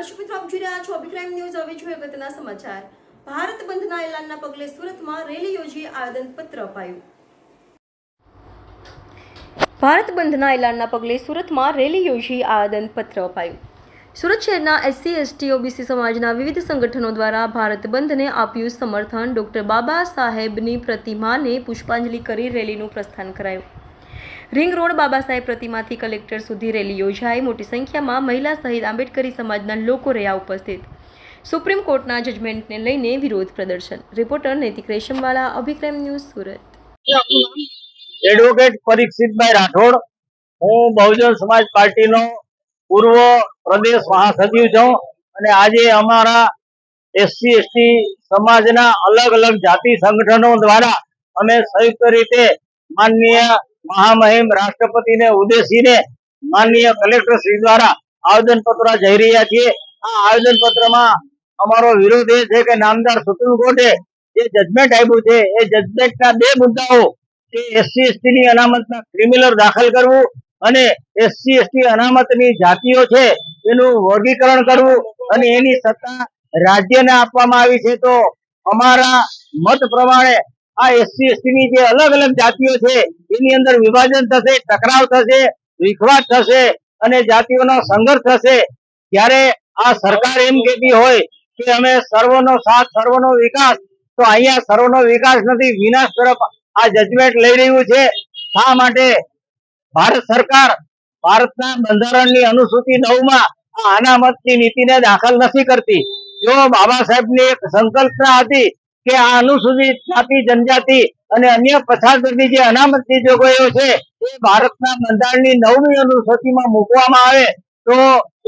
દર્શક મિત્રો, આપ જોઈ રહ્યા છો અભિક્રાઇમ ન્યૂઝ। હવે જોઈએ અગત્યના સમાચાર। ભારત બંધના એલાનના પગલે સુરતમાં રેલી યોજી આવેદનપત્ર અપાયું। ભારત બંધના એલાનના પગલે સુરતમાં રેલી યોજી આવેદનપત્ર અપાયું। સુરત શહેરના એસસી એસટી ઓબીસી સમાજના વિવિધ સંગઠનો દ્વારા ભારત બંધને આપ્યું સમર્થન। ડોક્ટર બાબા સાહેબની પ્રતિમાને પુષ્પાંજલિ કરી રેલીનું પ્રસ્થાન કરાયું। रिंग रोड बाबा साहेब प्रतिमा थी कलेक्टर सुधी रेली योजाई। मोटी संख्या में महिला सहित आंबेडकरी समाजना लोको रह्या उपस्थित। सुप्रीम कोर्टना जजमेंटने लईने विरोध प्रदर्शन। रिपोर्टर नैतिक रेशमवाला, अभिक्राइम न्यूज, सूरत। एडवोकेट परीक्षित भाई राठौड़, हूँ बहुजन समाज पार्टी नो पूर्व प्रदेश महासचिव छूं अने आजे अमारा एससी एसटी समाजना अलग अलग जाति संगठनों द्वारा अमे संयुक्त रीते माननीय महामहिम राष्ट्रपति ने उद्देशीने माननीय कलेक्टर श्री द्वारा आवेदन पत्र जई रह्या छीए। आ आवेदन पत्र में अमारो विरोध ए छे के नामदार सुप्रीम कोर्टे जे जजमेंट आप्युं छे ए जजमेंटना बे मुद्दाओ के एससी एसटी नी अनामतना क्रिमिनल दाखल करवुं अने एससी एसटी अनामतनी जातिओ छे एनुं वर्गीकरण करवुं अने एनी सत्ता राज्यने आपवामां आवी छे। तो अमारा मत प्रमाणे आ एससी एसटी नी जे अलग अलग जातिओ छे एनी अंदर विभाजन थशे, टकराव थशे, विखवाद थशे अने जातिओनो संघर्ष थशे। त्यारे आ सरकार एम कहेती होय के अमे सर्वनो साथ सर्वनो विकास, तो अहींया सर्वनो विकास नथी, विनाश तरफ आ जजमेंट लई रह्युं छे। शा माटे भारत सरकार भारतना बंधारणनी अनुसूची 9 मां आ अनामतनी नीतिने दाखल नथी करती। जो बाबा साहेबनी एक संकल्पना हती के आ अनुसूचित जाति जनजाति અને અન્ય પછાત વર્ગની જે અનામતની જોગવાઈઓ છે એ ભારતના બંધારણની 9મી અનુસૂચિમાં મૂકવામાં આવે તો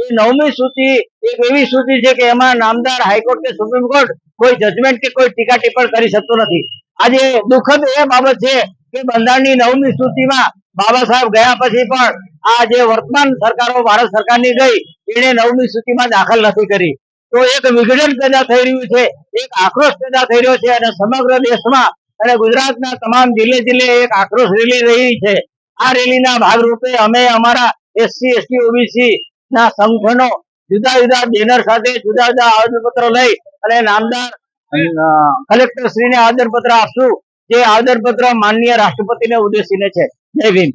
એ 9મી સૂચિ એક એવી સૂચિ છે કે એમાં નામદાર હાઈકોર્ટ કે સુપ્રીમ કોર્ટ કોઈ જજમેન્ટ કે કોઈ ટીકા ટિપ્પણ કરી શકતો નથી। આજે દુઃખદ એ બાબત છે કે બંધારણની 9મી સૂચિમાં બાબા સાહેબ ગયા પછી પણ આ જે વર્તમાન સરકારો ભારત સરકારની ગઈ એને 9મી સૂચિમાં દાખલ નથી કરી। તો એક વિઘટન પેદા થઈ રહ્યું છે, એક આક્રોશ પેદા થઈ રહ્યો છે અને સમગ્ર દેશમાં અને ગુજરાતના તમામ જિલ્લે જિલ્લે એક આક્રોશ રેલી રહી છે। આ રેલીના ભાગરૂપે અમે અમારા એસસી એસટી ઓબીસી ના સંગઠનો જુદા જુદા બેનર સાથે જુદા જુદા આવેદનપત્રો લઈ અને નામદાર કલેક્ટર શ્રીને આવેદનપત્ર આપશું, જે આવેદનપત્ર માનનીય રાષ્ટ્રપતિને ઉદ્દેશીને છે। જય ભીમ।